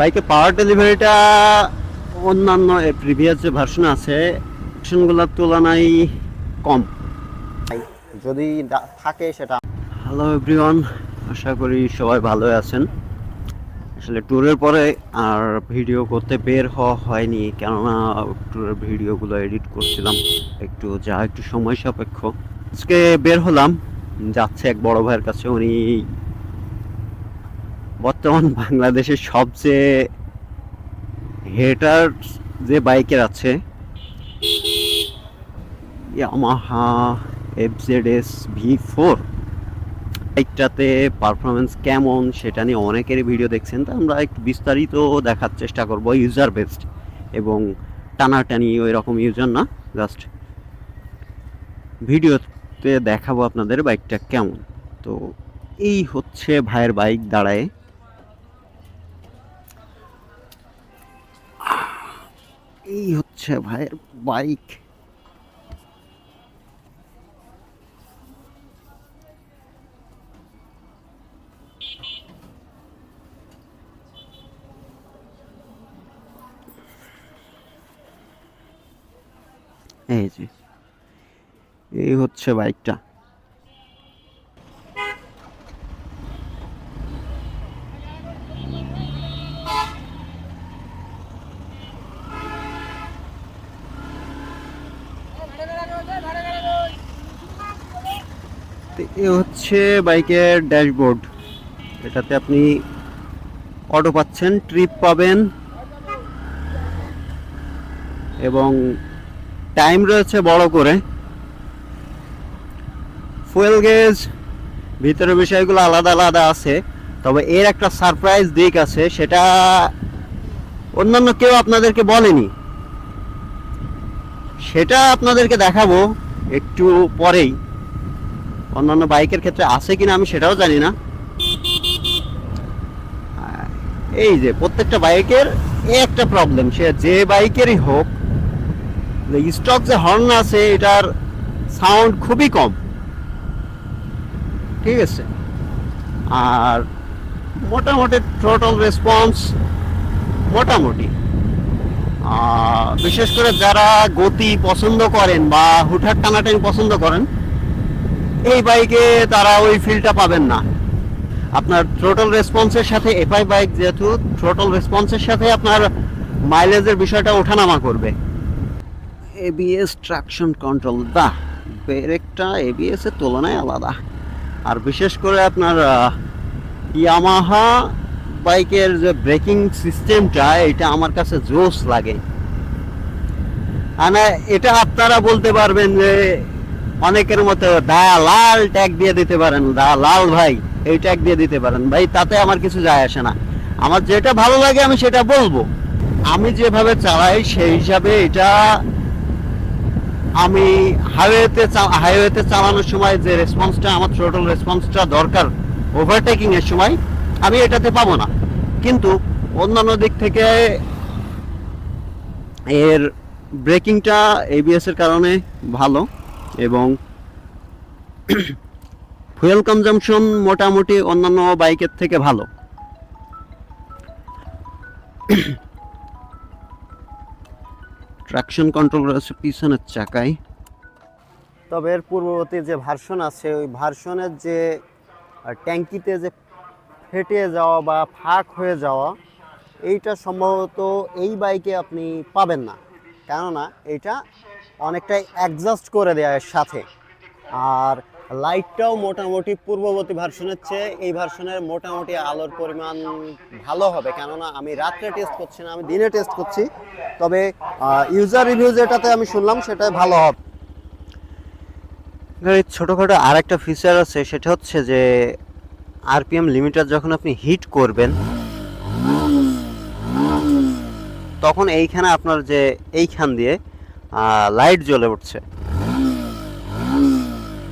বাইকের পাওয়ার ডেলিভারিটা অন্যান্য প্রিভিয়াস যে ভার্সন আছে ভার্সনগুলোর তুলনায় কম যদি থাকে সেটা। হ্যালো এভরিওয়ান, আশা করি সবাই ভালো আছেন। আসলে ট্যুরের পরে আর ভিডিও করতে বের হওয়া হয়নি, কেননা ট্যুরের ভিডিওগুলো এডিট করছিলাম, একটু সময় সাপেক্ষ। আজকে বের হলাম, যাচ্ছে এক বড় ভাইয়ের কাছে। উনি বর্তমান বাংলাদেশের সবচেয়ে হেটার যে বাইকের আছে, ইয়ামাহা FZS V4 বাইকটাতে পারফরমেন্স কেমন সেটা নিয়ে অনেকেরই ভিডিও দেখছেন। তো আমরা একটু বিস্তারিত দেখার চেষ্টা করব, ইউজার বেসড এবং টানাটানি ওই রকম ইউজার না, জাস্ট ভিডিওতে দেখাবো আপনাদের বাইকটা কেমন। তো এই হচ্ছে ভাইয়ের বাইক দাঁড়ায়, এই হচ্ছে ভাইয়ের বাইক। এই যে এই হচ্ছে বাইকটা। এ হচ্ছে বাইকের ড্যাশবোর্ড। এটাতে আপনি অটো পাচ্ছেন, ট্রিপ পাবেন এবং টাইম রয়েছে বড় করে। ফুয়েল গেজ, ভিতরের বিষয়গুলো আলাদা আলাদা আছে, তবে এর একটা সারপ্রাইজ দিক আছে, সেটা অন্যান্য কেউ আপনাদেরকে বলেনি, সেটা আপনাদেরকে দেখাবো একটু পরেই। অন্যান্য বাইকের ক্ষেত্রে আছে কিনা আমি সেটাও জানি না। এই যে প্রত্যেকটা বাইকের একটা প্রবলেম, সে যে বাইকেরই হোক, স্টক যে হর্ন আছে এটার সাউন্ড খুবই কম, ঠিক আছে। আর মোটামুটি থ্রোটল রেসপন্স মোটামুটি, বিশেষ করে যারা গতি পছন্দ করেন বা হুটহাট টানাটানি পছন্দ করেন, এই বাইকে তারা ওই ফিলটা পাবেন না। আপনার থ্রোটল রেসপন্সের সাথে এফআই বাইক যেহেতু, থ্রোটল রেসপন্সের সাথে আপনার মাইলেজের বিষয়টা ওঠানামা করবে। এবিএস ট্রাকশন কন্ট্রোল, বাহ, ব্রেকটা এবিএস এর তুলনায় আলাদা। আর বিশেষ করে আপনার ইয়ামাহা বাইকের যে ব্রেকিং সিস্টেমটা, এটা আমার কাছে জোস লাগে। মানে এটা আপনারা বলতে পারবেন যে অনেকের মতো দা লাল ট্যাগ দিয়ে দিতে পারেন, দা লাল ভাই এই ট্যাগ দিয়ে দিতে পারেন, ভাই তাতে আমার কিছু যায় আসে না। আমার যেটা ভালো লাগে আমি সেটা বলবো। আমি যেভাবে চালাই সেই হিসাবে এটা, আমি হাইওয়েতে চালানোর সময় যে রেসপন্সটা, আমার থ্রোটল রেসপন্সটা দরকার ওভারটেকিং এর সময়, আমি এটাতে পাবো না। কিন্তু অন্যান্য দিক থেকে এর ব্রেকিংটা এবিএস এর কারণে ভালো এবং ফুয়েল কনজাম্পশন মোটামুটি অন্যান্য বাইকের থেকে ভালো। ট্রাকশন কন্ট্রোল রয়েছে পিছনের চাকায়। তবে এর পূর্ববর্তী যে ভার্সন আছে, ওই ভার্সনের যে ট্যাঙ্কিতে যে ফেটে যাওয়া বা ফাঁক হয়ে যাওয়া, এইটা সম্ভবত এই বাইকে আপনি পাবেন না, কেননা এটা অনেকটাই অ্যাডজাস্ট করে দেয় এর সাথে। আর লাইটটাও মোটামুটি পূর্ববর্তী ভার্সনের চেয়ে এই ভার্সনের মোটামুটি আলোর পরিমাণ ভালো হবে, কেননা আমি রাত্রে টেস্ট করছি না, আমি দিনে টেস্ট করছি। তবে ইউজার রিভিউ যেটাতে আমি শুনলাম সেটাই ভালো হবে। গাড়ির ছোটোখাটো আর একটা ফিচার আছে, সেটা হচ্ছে যে আরপিএম লিমিটার যখন আপনি হিট করবেন, তখন এইখানে আপনার যে এইখান দিয়ে লাইট জ্বলে উঠছে,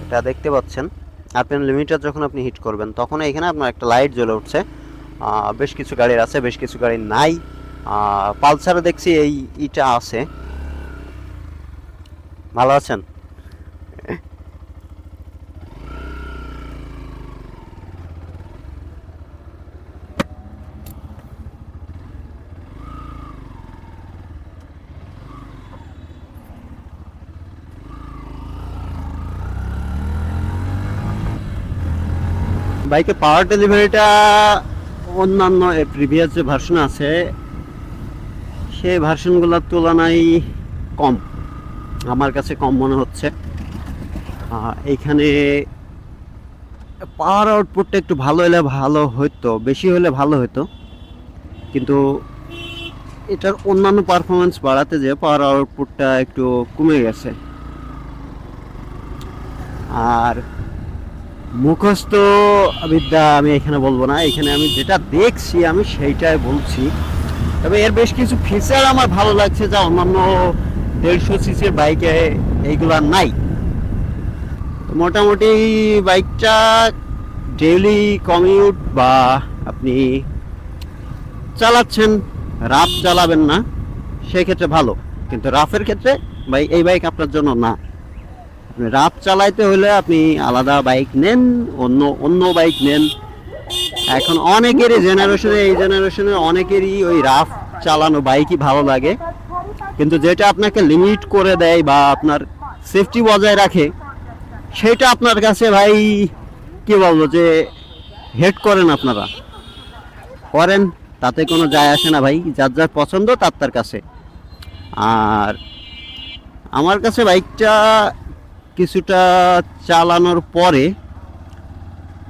এটা দেখতে পাচ্ছেন। আরপিএম লিমিটার যখন আপনি হিট করবেন তখন এইখানে আপনার একটা লাইট জ্বলে উঠছে। বেশ কিছু গাড়ির আছে, বেশ কিছু গাড়ির নাই। পালসারে দেখছি এইটা আছে। ভালো আছেন? বাইকের পাওয়ার ডেলিভারিটা অন্যান্য প্রিভিয়াস যে ভার্সন আছে সেই ভার্সনগুলোর তুলনায় কম, আমার কাছে কম মনে হচ্ছে। এইখানে পাওয়ার আউটপুটটা একটু ভালো হলে ভালো হতো, বেশি হলে ভালো হতো, কিন্তু এটার অন্যান্য পারফরমেন্স বাড়াতে যে পাওয়ার আউটপুটটা একটু কমে গেছে। আর মুখস্থ বিদ্যা আমি এখানে বলবো না, এখানে আমি যেটা দেখছি আমি সেইটাই বলছি। তবে এর বেশ কিছু ফিচার আমার ভালো লাগছে যা অন্যান্য 150 সিসির বাইকে এইগুলা নাই। মোটামুটি বাইকটা ডেইলি কমিউট বা আপনি চালাচ্ছেন, রাফ চালাবেন না সেক্ষেত্রে ভালো, কিন্তু রাফের ক্ষেত্রে ভাই এই বাইক আপনার জন্য না। আপনি রাফ চালাইতে হলে আপনি আলাদা বাইক নেন, অন্য বাইক নেন। এখন অনেকেরই এই জেনারেশনে অনেকেরই ওই রাফ চালানো বাইকই ভালো লাগে, কিন্তু যেটা আপনাকে লিমিট করে দেয় বা আপনার সেফটি বজায় রাখে সেটা আপনার কাছে ভাই কি বলবো যে হেড করেন, আপনারা করেন, তাতে কোনো যায় আসে না ভাই, যার যার পছন্দ তার কাছে। আর আমার কাছে বাইকটা কিছুটা চালানোর পরে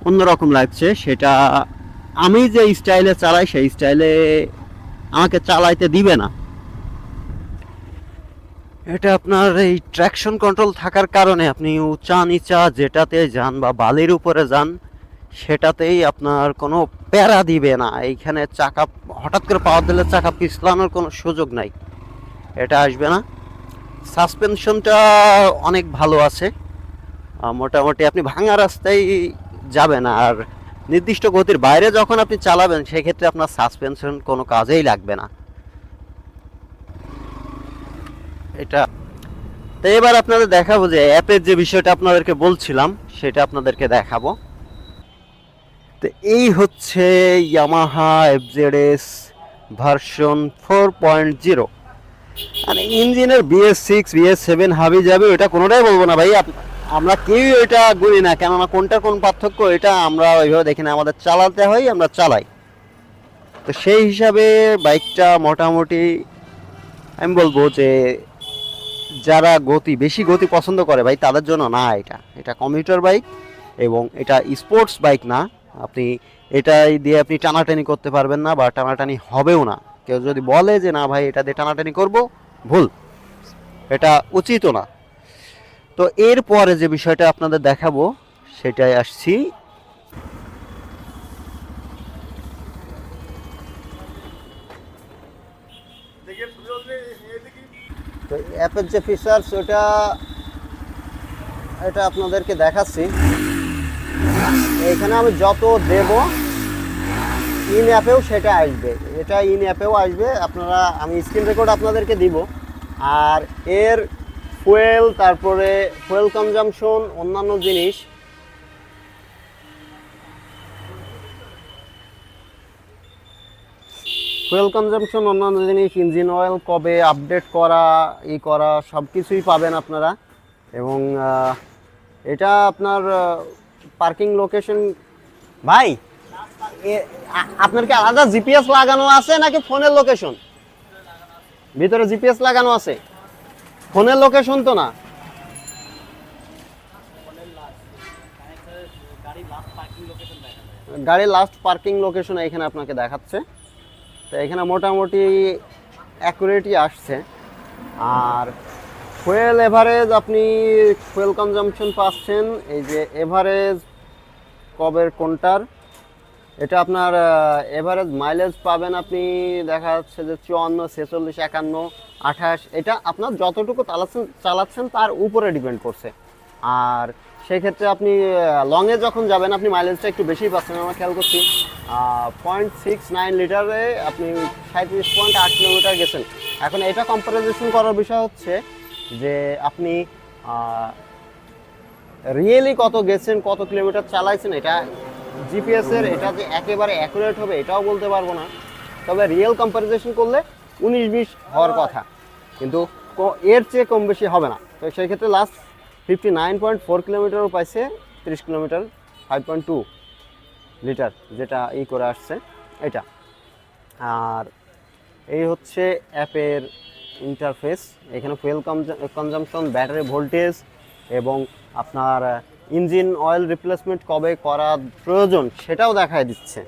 অন্যরকম লাগছে, সেটা আমি যে স্টাইলে চালাই সেই স্টাইলে আমাকে চালাইতে দিবে না। এটা আপনার এই ট্র্যাকশন কন্ট্রোল থাকার কারণে আপনি উঁচা নিচা যেটাতে যান বা বালির উপরে যান সেটাতেই আপনার কোনো প্যারা দিবে না। এইখানে চাকা হঠাৎ করে পাওয়ার দিলে চাকা পিছলানোর কোনো সুযোগ নাই, এটা আসবে না। সাসপেনশনটা অনেক ভালো আছে, মোটামুটি আপনি ভাঙা রাস্তায় যাবেন, আর নির্দিষ্ট গতির বাইরে যখন আপনি চালাবেন সেক্ষেত্রে আপনার সাসপেনশন কোনো কাজেই লাগবে না। এটা তো এবার আপনাদের দেখাবো যে অ্যাপের যে বিষয়টা আপনাদেরকে বলছিলাম সেটা আপনাদেরকে দেখাবো। তো এই হচ্ছে ইয়ামাহা এফজেডএস ভার্সন 4.0। মানে ইঞ্জিনের BS6 BS7 হাবি যাবে ওটা কোনোটাই বলবো না ভাই, আমরা কেউই ওইটা গুলি না, কেননা কোনটা কোন পার্থক্য এটা আমরা ওইভাবে দেখি না, আমাদের চালাতে হয় আমরা চালাই। তো সেই হিসাবে বাইকটা মোটামুটি আমি বলবো যে যারা বেশি গতি পছন্দ করে ভাই তাদের জন্য না, এটা কমিউটার বাইক এবং এটা স্পোর্টস বাইক না। আপনি এটাই দিয়ে আপনি টানাটানি করতে পারবেন না বা টানাটানি হবেও না। কেউ যদি বলে যে না ভাই এটা দিয়ে টানাটানি করব, ভুল, এটা উচিতও না। তো এরপরে যে বিষয়টা আপনাদের দেখাবো সেটাই আসছি। তো অ্যাপের যে ফিচার্স এটা আপনাদেরকে দেখাচ্ছি। এখানে আমি যত দেব ইন অ্যাপেও সেটা আসবে, এটা ইন অ্যাপেও আসবে, আমি স্ক্রিন রেকর্ড আপনাদেরকে দিব। আর এর ফুয়েল, তারপরে ফুয়েল কনজাম্পশন, অন্যান্য জিনিস ইঞ্জিন অয়েল কবে আপডেট করা সব কিছুই পাবেন আপনারা। এবং এটা আপনার পার্কিং লোকেশন ভাই আপনার কি আলাদা জিপিএস লাগানো আছে নাকি ফোনের লোকেশন? ভিতরে জিপিএস লাগানো আছে, ফোনের লোকেশন তো না। গাড়ির লাস্ট পার্কিং লোকেশন এখানে আপনাকে দেখাচ্ছে। তো এখানে মোটামুটি অ্যাকুরেটই আসছে। আর ফুয়েল এভারেজ, আপনি ফুয়েল কনজাম্পশন পাচ্ছেন, এই যে এভারেজ কবের কোনটার, এটা আপনার এভারেজ মাইলেজ পাবেন আপনি, দেখা যাচ্ছে যে 54, 46, 51, 28, এটা আপনার যতটুকু চালাচ্ছেন তার উপরে ডিপেন্ড করছে। আর সেক্ষেত্রে আপনি লংয়ে যখন যাবেন আপনি মাইলেজটা একটু বেশি পাচ্ছেন, আমরা খেয়াল করছি 0.69 লিটারে আপনি 37.8 কিলোমিটার গেছেন। এখন এটা কম্পারিজন করার বিষয় হচ্ছে যে আপনি রিয়েলি কত গেছেন, কত কিলোমিটার চালাইছেন, এটা জিপিএসের এটা যে একেবারে অ্যাকুরেট হবে এটাও বলতে পারবো না। তবে রিয়েল কম্পারিজন করলে 19-20 হওয়ার কথা, কিন্তু এর চেয়ে কম বেশি হবে না। তো সেই ক্ষেত্রে লাস্ট 59.4 কিলোমিটারও পাইছে, 30 কিলোমিটার 5.2। লিটার যেটা করে আসছে এটা। আর এই হচ্ছে অ্যাপের ইন্টারফেস। এখানে ফুয়েল কনজাম্পশন, ব্যাটারি ভোল্টেজ এবং আপনার ইঞ্জিন অয়েল রিপ্লেসমেন্ট কবে করা প্রয়োজন সেটাও দেখায় দিচ্ছে।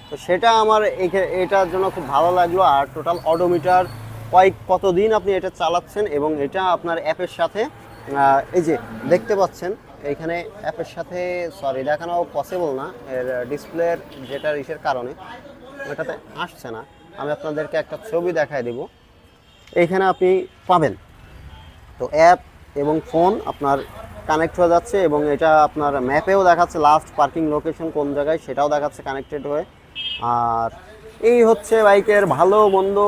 তো সেটা আমার এটার জন্য খুব ভালো লাগলো। আর টোটাল অডোমিটার কতদিন আপনি এটা চালাচ্ছেন, এবং এটা আপনার অ্যাপের সাথে এই যে দেখতে পাচ্ছেন এখানে অ্যাপের সাথে সরি দেখানো পসিবল না, এর ডিসপ্লের যেটার কারণে এটাতে আসছে না। আমি আপনাদেরকে একটা ছবি দেখায় দিব, এইখানে আপনি পাবেন। তো অ্যাপ এবং ফোন আপনার কানেক্ট হয়ে যাচ্ছে, এবং এটা আপনার ম্যাপেও দেখাচ্ছে লাস্ট পার্কিং লোকেশন কোন জায়গায়, সেটাও দেখাচ্ছে কানেক্টেড হয়ে। আর এই হচ্ছে বাইকের ভালো মন্দ,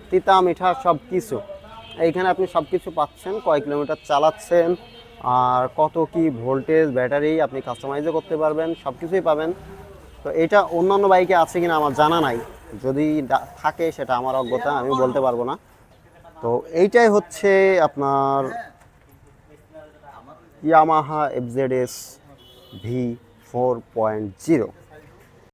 তিতা মিঠা সব কিছু এইখানে আপনি সব কিছু পাচ্ছেন। কয় কিলোমিটার চালাচ্ছেন, আর কত কি ভোল্টেজ, ব্যাটারি আপনি কাস্টমাইজও করতে পারবেন, সব কিছুই পাবেন। তো এটা অন্যান্য বাইকে আছে কিনা আমার জানা নাই, যদি থাকে সেটা আমার অজ্ঞতা, আমি বলতে পারবো না। তো এইটাই হচ্ছে আপনার ইয়ামাহা FZS V 4.0।